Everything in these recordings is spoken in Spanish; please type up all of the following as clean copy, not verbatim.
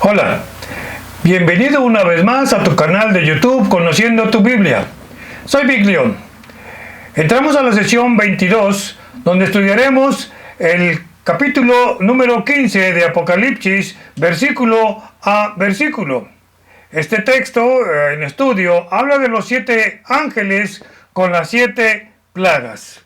Hola, bienvenido una vez más a tu canal de YouTube Conociendo tu Biblia. Soy Big León. Entramos a la sesión 22, donde estudiaremos el capítulo número 15 de Apocalipsis, versículo a versículo. Este texto en estudio habla de los 7 ángeles con las 7 plagas.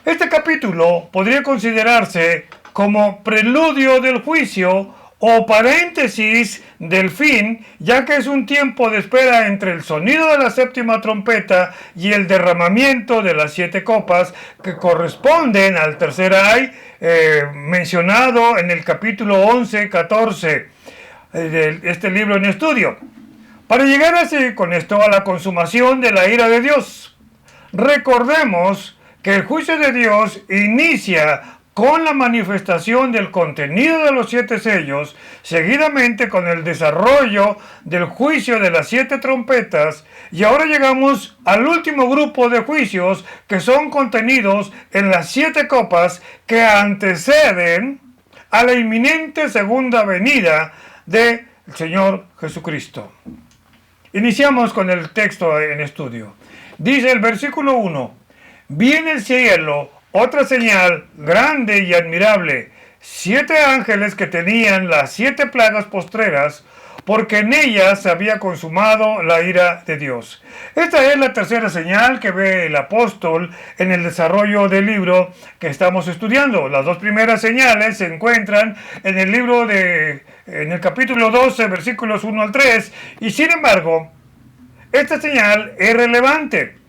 Este capítulo podría considerarse como preludio del juicio o paréntesis del fin, ya que es un tiempo de espera entre el sonido de la séptima trompeta y el derramamiento de las 7 copas que corresponden al tercer ay mencionado en el capítulo 11-14 de este libro en estudio, para llegar así con esto a la consumación de la ira de Dios. Recordemos que el juicio de Dios inicia con la manifestación del contenido de los 7 sellos, seguidamente con el desarrollo del juicio de las 7 trompetas, y ahora llegamos al último grupo de juicios que son contenidos en las 7 copas que anteceden a la inminente segunda venida del Señor Jesucristo. Iniciamos con el texto en estudio. Dice el versículo 1: vi en el cielo otra señal grande y admirable, 7 ángeles que tenían las 7 plagas postreras, porque en ellas se había consumado la ira de Dios. Esta es la tercera señal que ve el apóstol en el desarrollo del libro que estamos estudiando. Las 2 primeras señales se encuentran en el libro en el capítulo 12, versículos 1 al 3, y sin embargo, esta señal es relevante,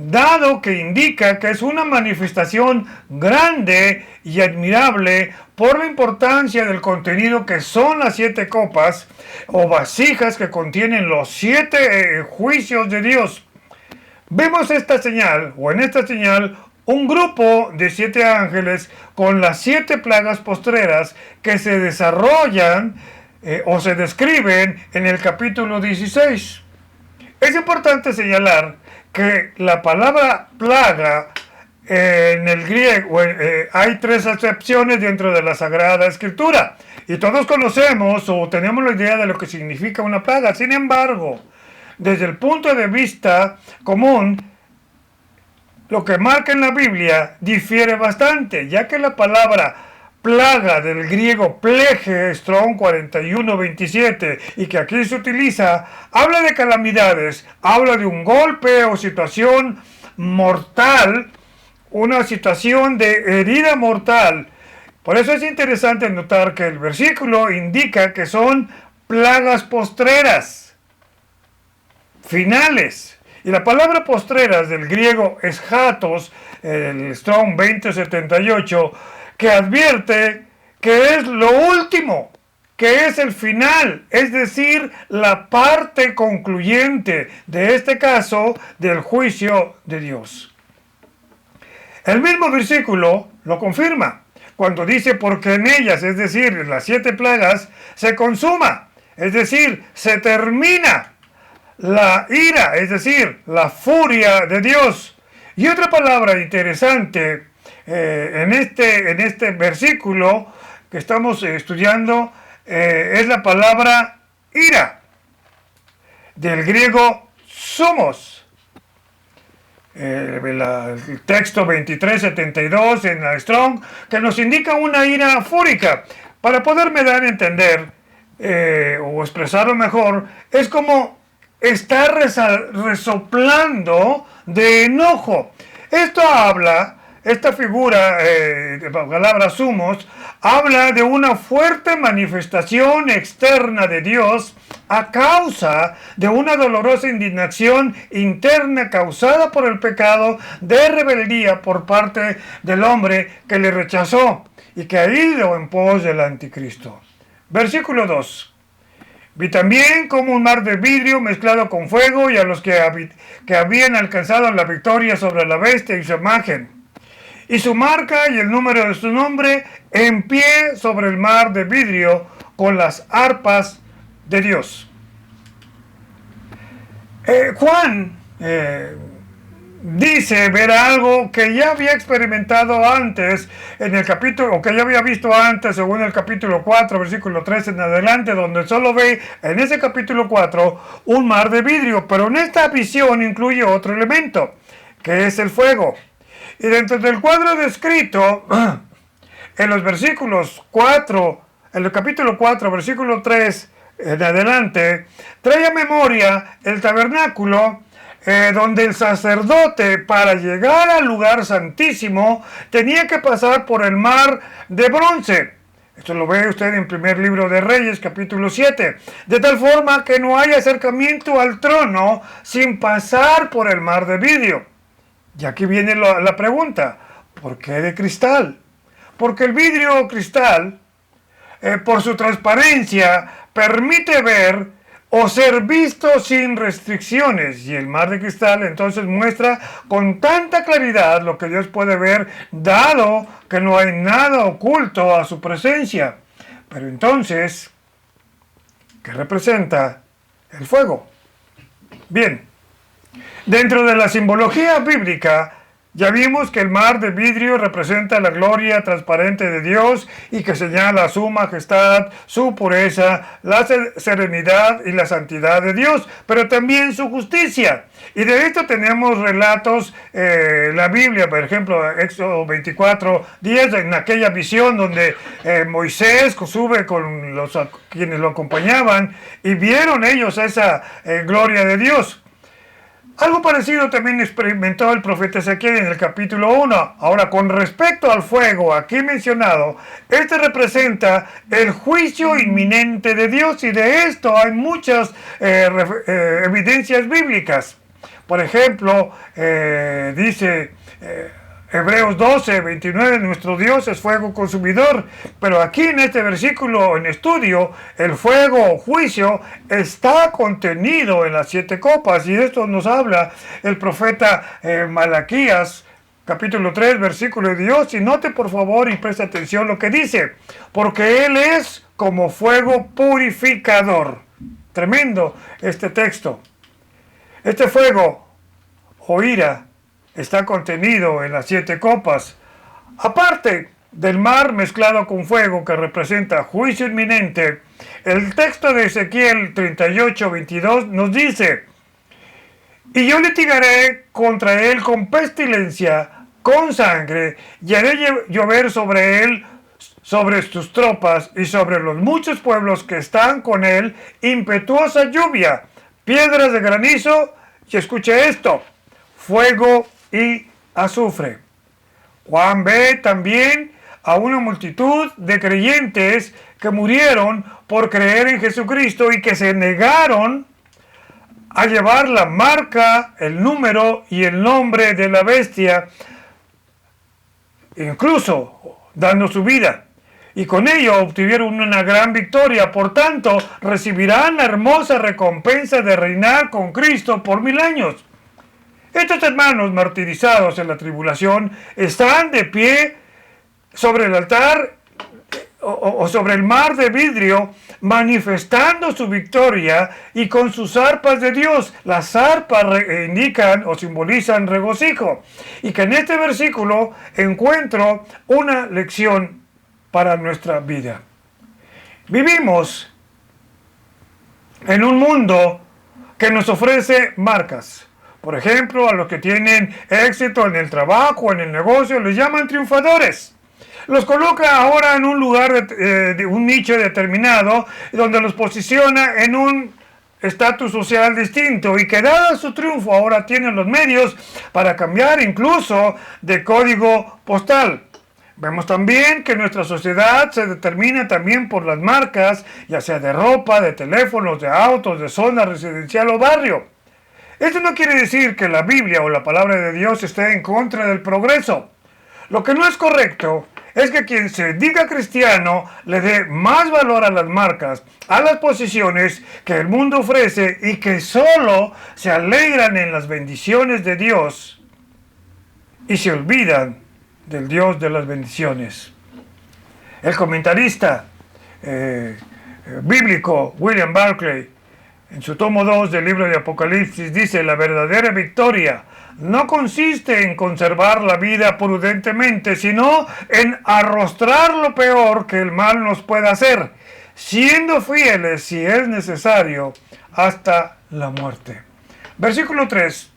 dado que indica que es una manifestación grande y admirable por la importancia del contenido que son las 7 copas o vasijas que contienen los 7 juicios de Dios. Vemos esta señal, o en esta señal, un grupo de 7 ángeles con las 7 plagas postreras que se desarrollan o se describen en el capítulo 16. Es importante señalar que la palabra plaga en el griego hay 3 acepciones dentro de la Sagrada Escritura, y todos conocemos o tenemos la idea de lo que significa una plaga. Sin embargo, desde el punto de vista común, lo que marca en la Biblia difiere bastante, ya que la palabra plaga del griego plege, Strong 41:27, y que aquí se utiliza, habla de calamidades, habla de un golpe o situación mortal, una situación de herida mortal. Por eso es interesante notar que el versículo indica que son plagas postreras, finales. Y la palabra postreras del griego eschatos, el Strong 2078, que advierte que es lo último, que es el final, es decir, la parte concluyente de este caso del juicio de Dios. El mismo versículo lo confirma cuando dice: porque en ellas, es decir, en las 7 plagas, se consuma, es decir, se termina la ira, es decir, la furia de Dios. Y otra palabra interesante en este versículo que estamos estudiando es la palabra ira, del griego sumos. El texto 2372 en la Strong, que nos indica una ira fúrica. Para poderme dar a entender o expresarlo mejor, es como estar resoplando de enojo. Esta figura de palabra sumos, habla de una fuerte manifestación externa de Dios a causa de una dolorosa indignación interna causada por el pecado de rebeldía por parte del hombre que le rechazó y que ha ido en pos del anticristo. Versículo 2. Vi también como un mar de vidrio mezclado con fuego, y a los que habían alcanzado la victoria sobre la bestia y su imagen, y su marca y el número de su nombre, en pie sobre el mar de vidrio con las arpas de Dios. Juan dice ver algo que ya había experimentado antes en el capítulo, o que ya había visto antes según el capítulo 4, versículo 3 en adelante, donde solo ve en ese capítulo 4 un mar de vidrio, pero en esta visión incluye otro elemento, que es el fuego. Y dentro del cuadro descrito en los versículos 4, en el capítulo 4, versículo 3 en adelante, trae a memoria el tabernáculo, donde el sacerdote, para llegar al lugar santísimo, tenía que pasar por el mar de bronce. Esto lo ve usted en primer libro de Reyes, capítulo 7. De tal forma que no hay acercamiento al trono sin pasar por el mar de vidrio. Y aquí viene la pregunta, ¿por qué de cristal? Porque el vidrio o cristal, por su transparencia, permite ver o ser visto sin restricciones, y el mar de cristal entonces muestra con tanta claridad lo que Dios puede ver, dado que no hay nada oculto a su presencia. Pero entonces, ¿qué representa el fuego? Bien, dentro de la simbología bíblica, ya vimos que el mar de vidrio representa la gloria transparente de Dios y que señala su majestad, su pureza, la serenidad y la santidad de Dios, pero también su justicia. Y de esto tenemos relatos, la Biblia, por ejemplo, Éxodo 24, 10, en aquella visión donde Moisés sube con quienes lo acompañaban y vieron ellos esa gloria de Dios. Algo parecido también experimentó el profeta Ezequiel en el capítulo 1. Ahora, con respecto al fuego aquí mencionado, este representa el juicio inminente de Dios, y de esto hay muchas evidencias bíblicas. Por ejemplo, dice Hebreos 12, 29, nuestro Dios es fuego consumidor, pero aquí en este versículo en estudio, el fuego o juicio está contenido en las 7 copas, y de esto nos habla el profeta Malaquías, capítulo 3, versículo de Dios, y note por favor y preste atención lo que dice, porque Él es como fuego purificador. Tremendo este texto. Este fuego o ira está contenido en las 7 copas. Aparte del mar mezclado con fuego que representa juicio inminente, el texto de Ezequiel 38, 22 nos dice: y yo litigaré contra él con pestilencia, con sangre, y haré llover sobre él, sobre sus tropas y sobre los muchos pueblos que están con él, impetuosa lluvia, piedras de granizo, y escuche esto, fuego y azufre. Juan ve también a una multitud de creyentes que murieron por creer en Jesucristo y que se negaron a llevar la marca, el número y el nombre de la bestia, incluso dando su vida. Y con ello obtuvieron una gran victoria. Por tanto, recibirán la hermosa recompensa de reinar con Cristo por 1000 años. Estos hermanos martirizados en la tribulación están de pie sobre el altar o sobre el mar de vidrio, manifestando su victoria y con sus arpas de Dios. Las arpas indican o simbolizan regocijo. Y que en este versículo encuentro una lección para nuestra vida. Vivimos en un mundo que nos ofrece marcas. Por ejemplo, a los que tienen éxito en el trabajo, en el negocio, les llaman triunfadores. Los coloca ahora en un lugar, de un nicho determinado, donde los posiciona en un estatus social distinto, y que dado su triunfo ahora tienen los medios para cambiar incluso de código postal. Vemos también que nuestra sociedad se determina también por las marcas, ya sea de ropa, de teléfonos, de autos, de zona residencial o barrio. Esto no quiere decir que la Biblia o la palabra de Dios esté en contra del progreso. Lo que no es correcto es que quien se diga cristiano le dé más valor a las marcas, a las posiciones que el mundo ofrece, y que solo se alegran en las bendiciones de Dios y se olvidan del Dios de las bendiciones. El comentarista bíblico William Barclay, en su tomo 2 del libro de Apocalipsis, dice: la verdadera victoria no consiste en conservar la vida prudentemente, sino en arrostrar lo peor que el mal nos pueda hacer, siendo fieles si es necesario hasta la muerte. Versículo 3.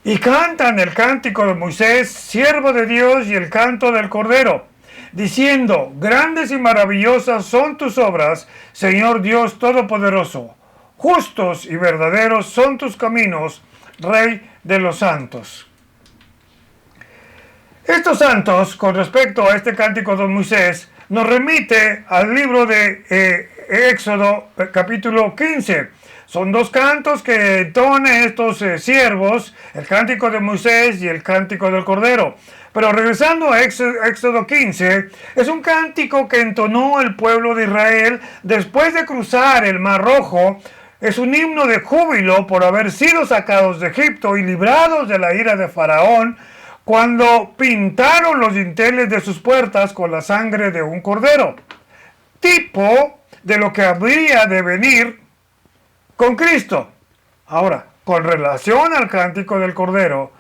Y cantan el cántico de Moisés, siervo de Dios, y el canto del Cordero, diciendo: grandes y maravillosas son tus obras, Señor Dios Todopoderoso. Justos y verdaderos son tus caminos, Rey de los santos. Estos santos, con respecto a este cántico de Moisés, nos remite al libro de Éxodo, capítulo 15. Son dos cantos que entonan estos siervos, el cántico de Moisés y el cántico del Cordero. Pero regresando a Éxodo 15, es un cántico que entonó el pueblo de Israel después de cruzar el Mar Rojo. Es un himno de júbilo por haber sido sacados de Egipto y librados de la ira de Faraón, cuando pintaron los dinteles de sus puertas con la sangre de un cordero, tipo de lo que habría de venir con Cristo. Ahora, con relación al cántico del Cordero,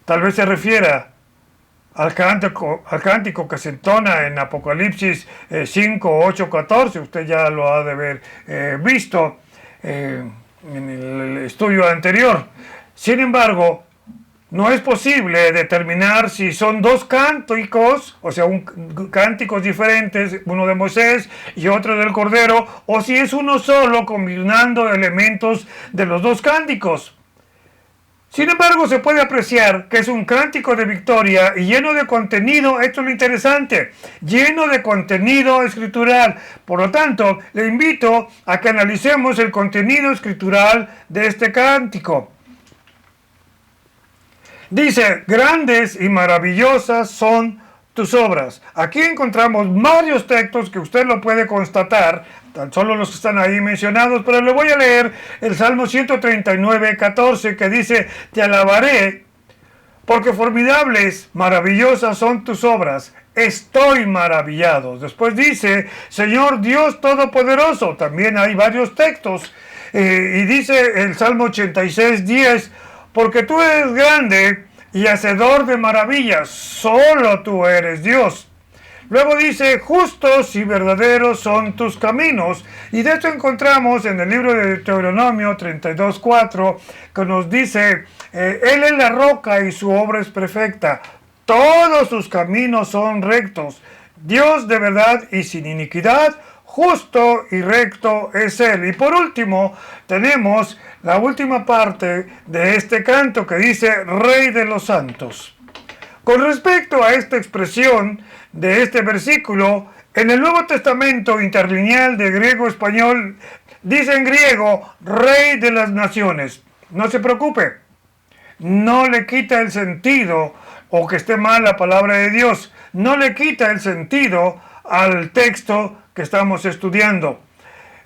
tal vez se refiera al cántico que se entona en Apocalipsis 5, 8, 14. Usted ya lo ha de haber visto en el estudio anterior. Sin embargo, no es posible determinar si son dos cánticos, o sea, cánticos diferentes, uno de Moisés y otro del Cordero, o si es uno solo combinando elementos de los dos cánticos. Sin embargo, se puede apreciar que es un cántico de victoria y lleno de contenido. Esto es lo interesante, lleno de contenido escritural. Por lo tanto, le invito a que analicemos el contenido escritural de este cántico. Dice: grandes y maravillosas son tus obras. Aquí encontramos varios textos que usted lo puede constatar, tan solo los que están ahí mencionados, pero le voy a leer el Salmo 139, 14, que dice: te alabaré, porque formidables, maravillosas son tus obras. Estoy maravillado. Después dice: Señor Dios Todopoderoso. También hay varios textos. Y dice el Salmo 86, 10, porque tú eres grande y hacedor de maravillas, solo tú eres Dios. Luego dice: justos y verdaderos son tus caminos. Y de esto encontramos en el libro de Deuteronomio 32, 4, que nos dice: Él es la roca y su obra es perfecta. Todos sus caminos son rectos. Dios de verdad y sin iniquidad, justo y recto es Él. Y por último, tenemos la última parte de este canto que dice: Rey de los santos. Con respecto a esta expresión de este versículo, en el Nuevo Testamento interlineal de griego-español, dice en griego: Rey de las naciones. No se preocupe, no le quita el sentido, o que esté mal la palabra de Dios, no le quita el sentido al texto que estamos estudiando.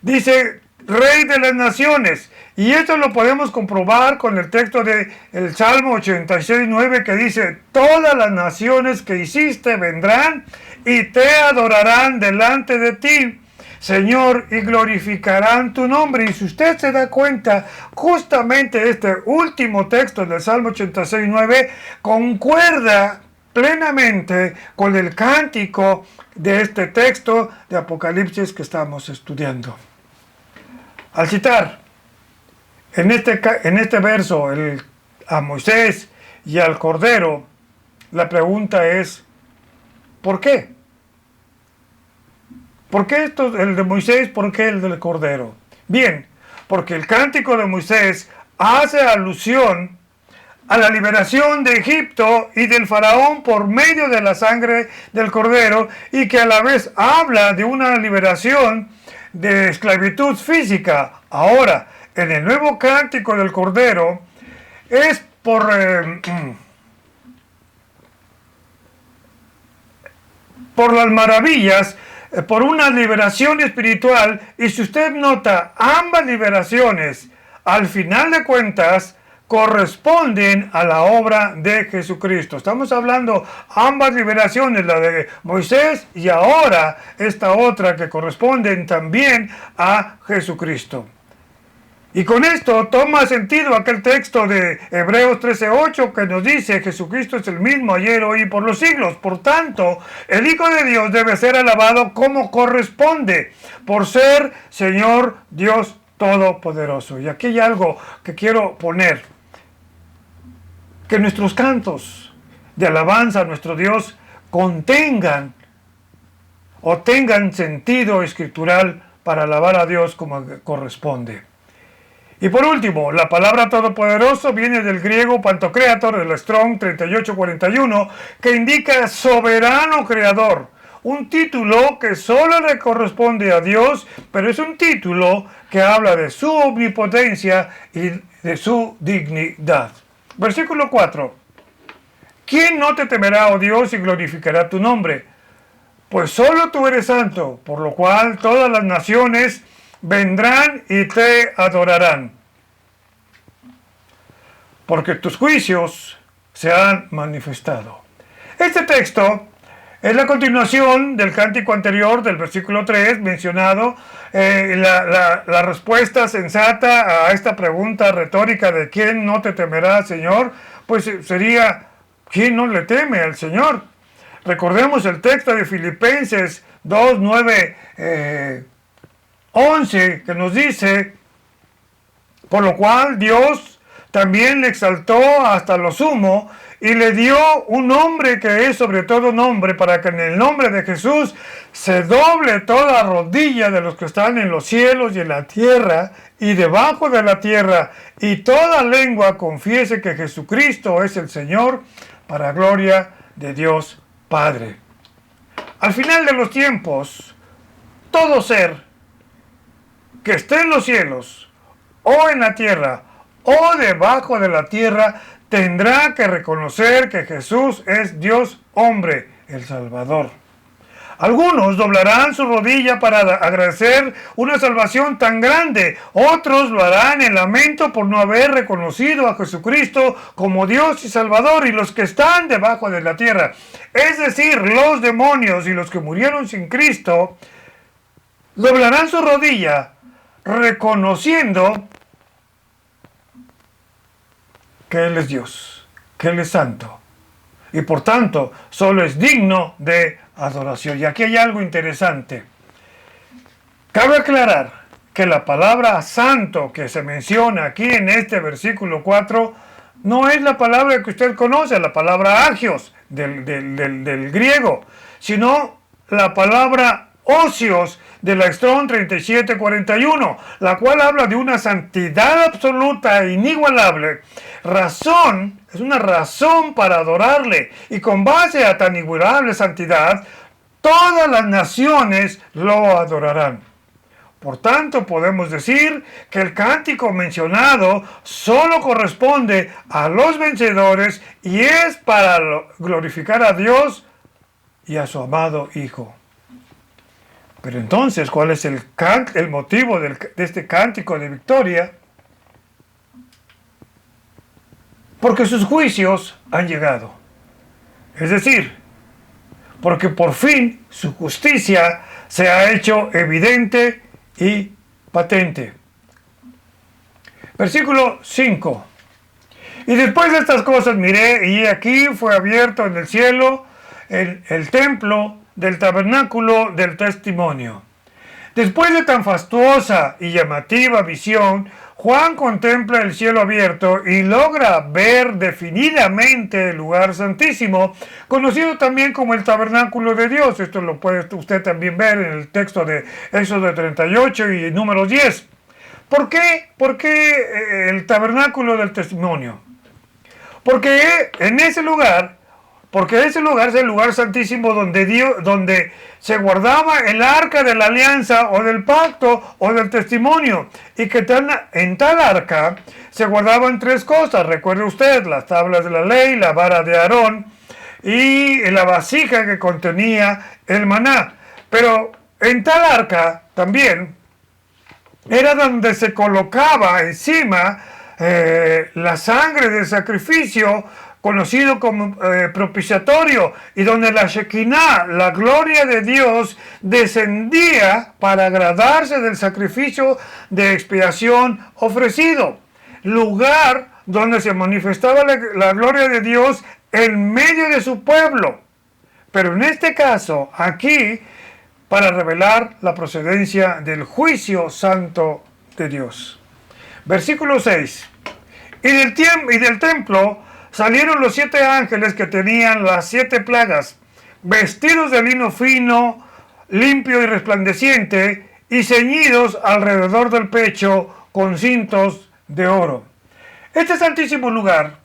Dice: Rey de las naciones. Y esto lo podemos comprobar con el texto del Salmo 86, 9, que dice: todas las naciones que hiciste vendrán y te adorarán delante de ti, Señor, y glorificarán tu nombre. Y si usted se da cuenta, justamente este último texto del Salmo 86, 9 concuerda plenamente con el cántico de este texto de Apocalipsis que estamos estudiando. Al citar en este verso a Moisés y al Cordero, la pregunta es: ¿por qué? ¿Por qué el de Moisés? ¿Por qué el del Cordero? Bien, porque el cántico de Moisés hace alusión a la liberación de Egipto y del faraón por medio de la sangre del Cordero, y que a la vez habla de una liberación de esclavitud física. Ahora, en el nuevo cántico del Cordero es por las maravillas, por una liberación espiritual. Y si usted nota, ambas liberaciones, al final de cuentas, corresponden a la obra de Jesucristo. Estamos hablando ambas liberaciones, la de Moisés y ahora esta otra, que corresponden también a Jesucristo. Y con esto toma sentido aquel texto de Hebreos 13:8 que nos dice: Jesucristo es el mismo ayer, hoy y por los siglos. Por tanto, el Hijo de Dios debe ser alabado como corresponde, por ser Señor Dios Todopoderoso. Y aquí hay algo que quiero poner: que nuestros cantos de alabanza a nuestro Dios contengan o tengan sentido escritural para alabar a Dios como corresponde. Y por último, la palabra todopoderoso viene del griego pantocreator, del Strong 3841, que indica soberano creador. Un título que solo le corresponde a Dios, pero es un título que habla de su omnipotencia y de su dignidad. Versículo 4. ¿Quién no te temerá, oh Dios, y glorificará tu nombre? Pues solo tú eres santo, por lo cual todas las naciones vendrán y te adorarán, porque tus juicios se han manifestado. Este texto es la continuación del cántico anterior, del versículo 3, mencionado, la respuesta sensata a esta pregunta retórica de ¿quién no te temerá, Señor? Pues sería, ¿quién no le teme al Señor? Recordemos el texto de Filipenses 2, 9, 11, que nos dice: por lo cual Dios también le exaltó hasta lo sumo y le dio un nombre que es sobre todo nombre, para que en el nombre de Jesús se doble toda rodilla de los que están en los cielos y en la tierra y debajo de la tierra, y toda lengua confiese que Jesucristo es el Señor, para gloria de Dios Padre. Al final de los tiempos, todo ser que esté en los cielos o en la tierra o debajo de la tierra tendrá que reconocer que Jesús es Dios hombre, el Salvador. Algunos doblarán su rodilla para agradecer una salvación tan grande. Otros lo harán en lamento por no haber reconocido a Jesucristo como Dios y Salvador. Y los que están debajo de la tierra, es decir, los demonios y los que murieron sin Cristo, doblarán su rodilla reconociendo que Él es Dios, que Él es santo, y por tanto solo es digno de adoración. Y aquí hay algo interesante. Cabe aclarar que la palabra santo que se menciona aquí en este versículo 4 no es la palabra que usted conoce, la palabra agios del griego, sino la palabra osios de la Strong 3741, la cual habla de una santidad absoluta e inigualable. Razón, es una razón para adorarle, y con base a tan inigualable santidad, todas las naciones lo adorarán. Por tanto, podemos decir que el cántico mencionado solo corresponde a los vencedores y es para glorificar a Dios y a su amado Hijo. Pero entonces, ¿cuál es el motivo de este cántico de victoria? Porque sus juicios han llegado. Es decir, porque por fin su justicia se ha hecho evidente y patente. Versículo 5. Y después de estas cosas miré, y aquí fue abierto en el cielo el templo del tabernáculo del testimonio. Después de tan fastuosa y llamativa visión, Juan contempla el cielo abierto y logra ver definidamente el lugar santísimo, conocido también como el tabernáculo de Dios. Esto lo puede usted también ver en el texto de Éxodo 38 y Números 10. ¿Por qué? ¿Por qué el tabernáculo del testimonio? Porque ese lugar es el lugar santísimo donde se guardaba el arca de la alianza o del pacto o del testimonio, y que en tal arca se guardaban tres cosas. Recuerde usted: las tablas de la ley, la vara de Aarón y la vasija que contenía el maná. Pero en tal arca también era donde se colocaba encima la sangre del sacrificio conocido como propiciatorio, y donde la Shekinah, la gloria de Dios, descendía para agradarse del sacrificio de expiación ofrecido. Lugar donde se manifestaba la gloria de Dios en medio de su pueblo. Pero en este caso, aquí, para revelar la procedencia del juicio santo de Dios. Versículo 6. Y del templo salieron los 7 ángeles que tenían las 7 plagas, vestidos de lino fino, limpio y resplandeciente, y ceñidos alrededor del pecho con cintos de oro. Este santísimo lugar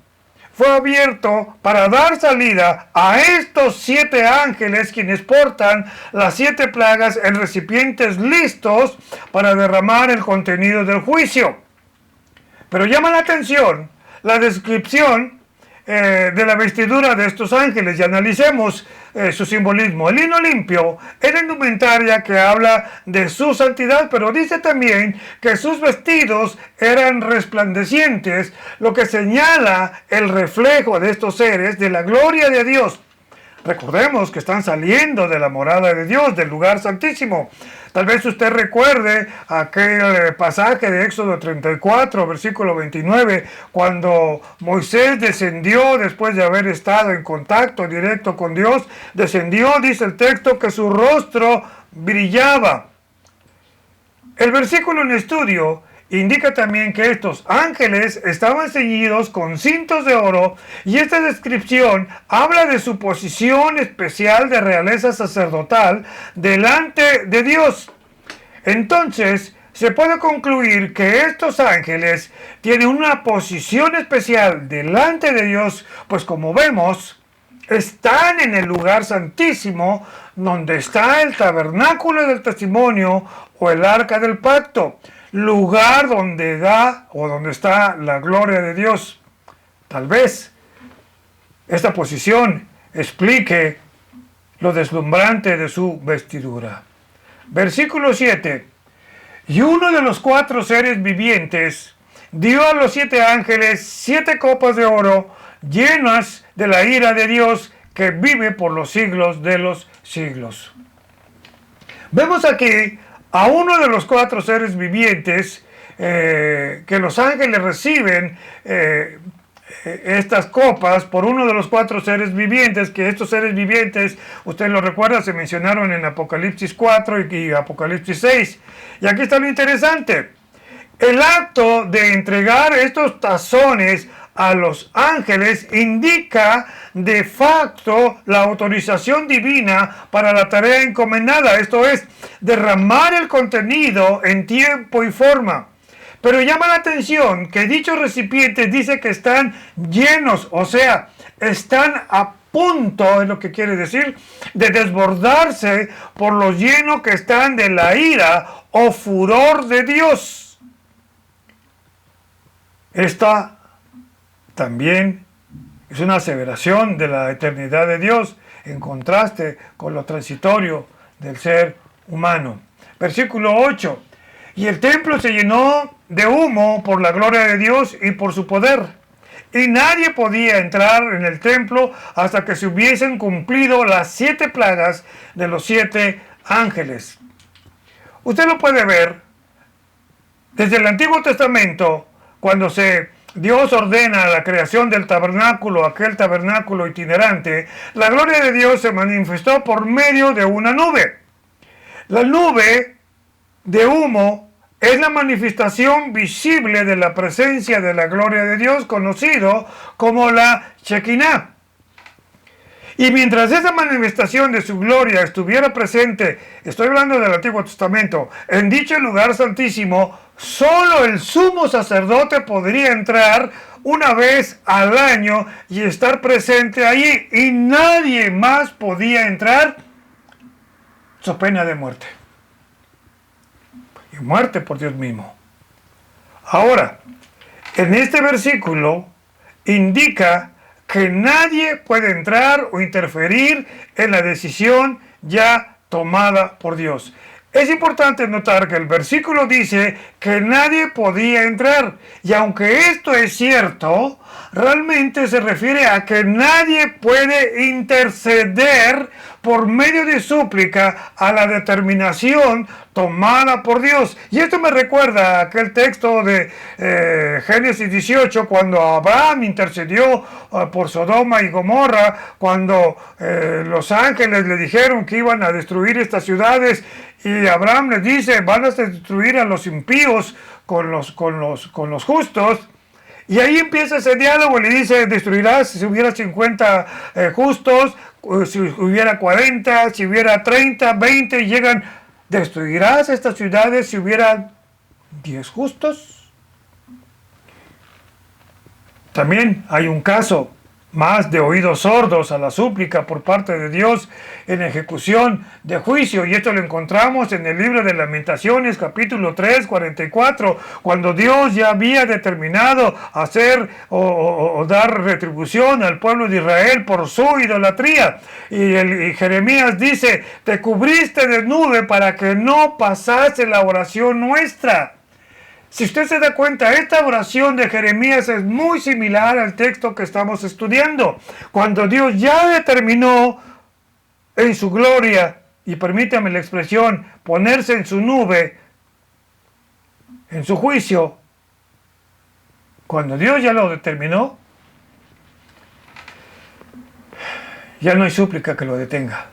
fue abierto para dar salida a estos 7 ángeles, quienes portan las 7 plagas en recipientes listos para derramar el contenido del juicio. Pero llama la atención la descripción de la vestidura de estos ángeles, y analicemos su simbolismo. El lino limpio es la indumentaria que habla de su santidad, pero dice también que sus vestidos eran resplandecientes, lo que señala el reflejo de estos seres de la gloria de Dios. Recordemos que están saliendo de la morada de Dios, del lugar santísimo. Tal vez usted recuerde aquel pasaje de Éxodo 34, versículo 29, cuando Moisés descendió después de haber estado en contacto directo con Dios. Descendió, dice el texto, que su rostro brillaba. El versículo en estudio indica también que estos ángeles estaban ceñidos con cintos de oro, y esta descripción habla de su posición especial de realeza sacerdotal delante de Dios. Entonces, se puede concluir que estos ángeles tienen una posición especial delante de Dios, pues como vemos, están en el lugar santísimo, donde está el tabernáculo del testimonio o el arca del pacto, lugar donde donde está la gloria de Dios. Tal vez esta posición explique lo deslumbrante de su vestidura. Versículo 7. Y uno de los 4 seres vivientes dio a los 7 ángeles 7 copas de oro llenas de la ira de Dios, que vive por los siglos de los siglos. Vemos aquí a uno de los 4 seres vivientes que los ángeles reciben estas copas por uno de los 4 seres vivientes, que estos seres vivientes, usted lo recuerda, se mencionaron en Apocalipsis 4 y Apocalipsis 6. Y aquí está lo interesante. El acto de entregar estos tazones a los ángeles indica de facto la autorización divina para la tarea encomendada, esto es, derramar el contenido en tiempo y forma. Pero llama la atención que dichos recipientes dice que están llenos, o sea, están a punto, es lo que quiere decir, de desbordarse por lo lleno que están de la ira o furor de Dios. Esta también es una aseveración de la eternidad de Dios, en contraste con lo transitorio del ser humano. Versículo 8. Y el templo se llenó de humo por la gloria de Dios y por su poder, y nadie podía entrar en el templo hasta que se hubiesen cumplido las 7 plagas de los 7 ángeles. Usted lo puede ver desde el Antiguo Testamento, cuando Dios ordena la creación del tabernáculo, aquel tabernáculo itinerante. La gloria de Dios se manifestó por medio de una nube. La nube de humo es la manifestación visible de la presencia de la gloria de Dios, conocido como la Shekinah. Y mientras esa manifestación de su gloria estuviera presente, estoy hablando del Antiguo Testamento, en dicho lugar santísimo, solo el sumo sacerdote podría entrar una vez al año y estar presente allí, y nadie más podía entrar, so pena de muerte. Y muerte por Dios mismo. Ahora, en este versículo indica que nadie puede entrar o interferir en la decisión ya tomada por Dios. Es importante notar que el versículo dice que nadie podía entrar. Y aunque esto es cierto, realmente se refiere a que nadie puede interceder por medio de súplica a la determinación tomada por Dios. Y esto me recuerda a aquel texto de Génesis 18, cuando Abraham intercedió por Sodoma y Gomorra, cuando los ángeles le dijeron que iban a destruir estas ciudades, y Abraham les dice, van a destruir a los impíos con los justos. Y ahí empieza ese diálogo, le dice, destruirás si hubiera 50 justos, si hubiera 40, si hubiera 30, 20, y llegan, destruirás estas ciudades si hubiera 10 justos. También hay un caso más de oídos sordos a la súplica por parte de Dios en ejecución de juicio, y esto lo encontramos en el libro de Lamentaciones, capítulo 3, 44, cuando Dios ya había determinado hacer o dar retribución al pueblo de Israel por su idolatría, y Jeremías dice, te cubriste de nube para que no pasase la oración nuestra. Si usted se da cuenta, esta oración de Jeremías es muy similar al texto que estamos estudiando. Cuando Dios ya determinó en su gloria, y permítame la expresión, ponerse en su nube, en su juicio, cuando Dios ya lo determinó, ya no hay súplica que lo detenga.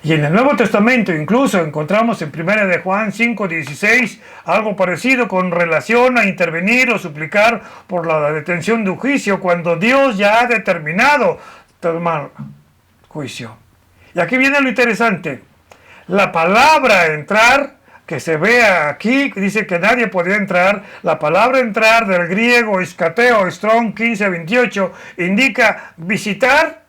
Y en el Nuevo Testamento incluso encontramos en 1 de Juan 5:16 algo parecido con relación a intervenir o suplicar por la detención de un juicio cuando Dios ya ha determinado tomar juicio. Y aquí viene lo interesante. La palabra entrar, que se ve aquí, dice que nadie podía entrar. La palabra entrar del griego iskateo, Strong 15:28, indica visitar,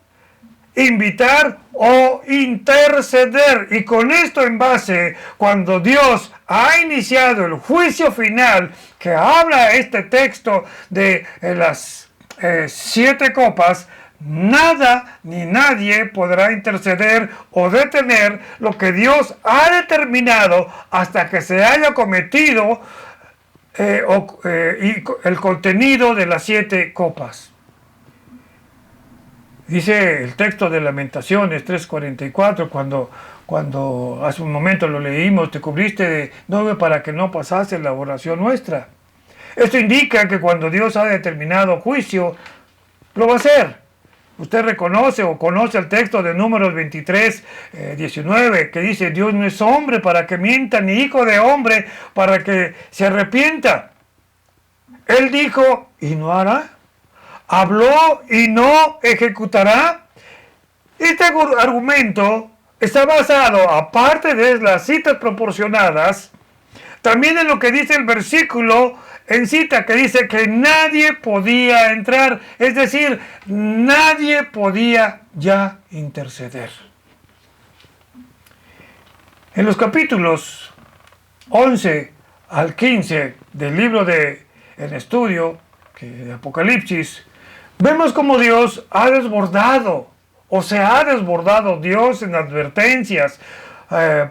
invitar o interceder. Y con esto en base, cuando Dios ha iniciado el juicio final que habla este texto de las 7 copas, nada ni nadie podrá interceder o detener lo que Dios ha determinado hasta que se haya cometido el contenido de las 7 copas. Dice el texto de Lamentaciones 3:44, cuando hace un momento lo leímos, te cubriste de nube para que no pasase la oración nuestra. Esto indica que cuando Dios ha determinado juicio, lo va a hacer. Usted reconoce o conoce el texto de Números 23:19, que dice, Dios no es hombre para que mienta, ni hijo de hombre para que se arrepienta. Él dijo, y no hará. Habló y no ejecutará. Este argumento está basado, aparte de las citas proporcionadas, también en lo que dice el versículo en cita, que dice que nadie podía entrar, es decir, nadie podía ya interceder. En los capítulos 11 al 15 del libro en estudio, de Apocalipsis, vemos como Dios ha desbordado, o se ha desbordado Dios en advertencias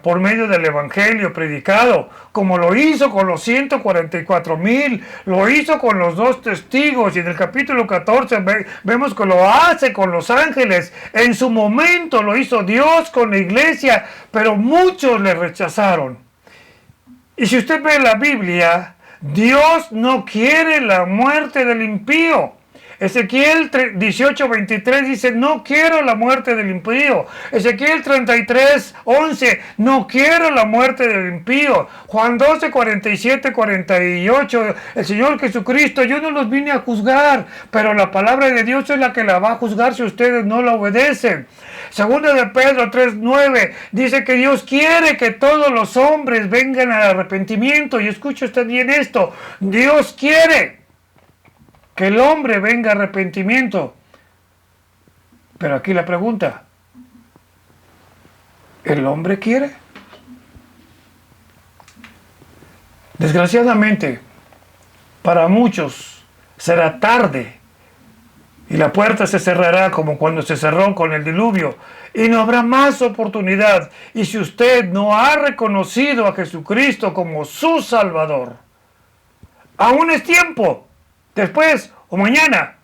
por medio del evangelio predicado, como lo hizo con los 144,000, lo hizo con los 2 testigos, y en el capítulo 14 vemos que lo hace con los ángeles. En su momento lo hizo Dios con la iglesia, pero muchos le rechazaron. Y si usted ve la Biblia, Dios no quiere la muerte del impío. Ezequiel 18:23 dice, no quiero la muerte del impío. Ezequiel 33:11, no quiero la muerte del impío. Juan 12:47-48, el Señor Jesucristo, yo no los vine a juzgar, pero la palabra de Dios es la que la va a juzgar si ustedes no la obedecen. Segunda de Pedro 3:9 dice que Dios quiere que todos los hombres vengan al arrepentimiento. Y escuche usted bien esto, Dios quiere que el hombre venga a arrepentimiento. Pero aquí la pregunta, ¿el hombre quiere? Desgraciadamente, para muchos será tarde, y y la puerta se cerrará como cuando se cerró con el diluvio y no habrá más oportunidad. Y si usted no ha reconocido a Jesucristo como su Salvador, aún es tiempo, después o mañana,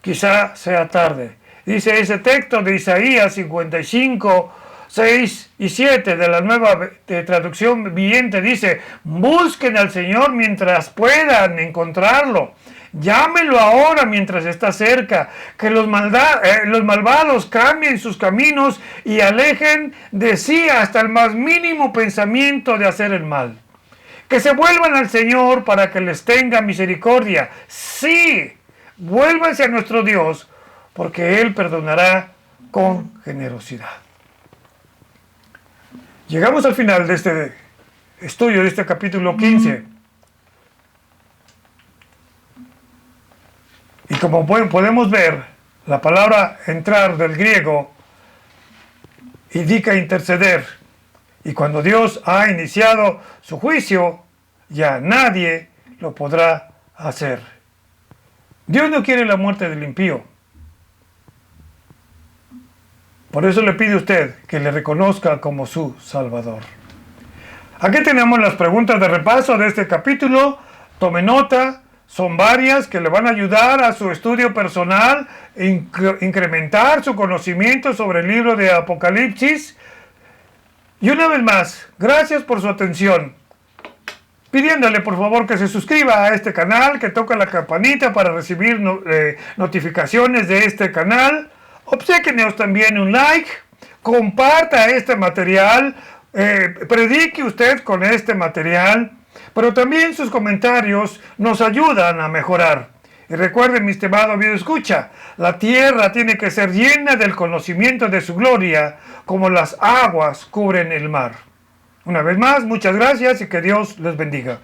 quizá sea tarde. Dice ese texto de Isaías 55, 6 y 7 de la nueva traducción viviente, dice: busquen al Señor mientras puedan encontrarlo. Llámenlo ahora mientras está cerca. Que los malvados cambien sus caminos y alejen de sí hasta el más mínimo pensamiento de hacer el mal. Que se vuelvan al Señor para que les tenga misericordia. Sí, vuélvanse a nuestro Dios, porque Él perdonará con generosidad. Llegamos al final de este estudio, de este capítulo 15. Y como podemos ver, la palabra entrar del griego indica interceder. Y cuando Dios ha iniciado su juicio, ya nadie lo podrá hacer. Dios no quiere la muerte del impío. Por eso le pide a usted que le reconozca como su Salvador. Aquí tenemos las preguntas de repaso de este capítulo. Tome nota, son varias que le van a ayudar a su estudio personal, incrementar su conocimiento sobre el libro de Apocalipsis. Y una vez más, gracias por su atención. Pidiéndole por favor que se suscriba a este canal, que toque la campanita para recibir notificaciones de este canal. Obséquenos también un like, comparta este material, predique usted con este material, pero también sus comentarios nos ayudan a mejorar. Y recuerden, mi estimado amigo escucha, la tierra tiene que ser llena del conocimiento de su gloria, como las aguas cubren el mar. Una vez más, muchas gracias y que Dios les bendiga.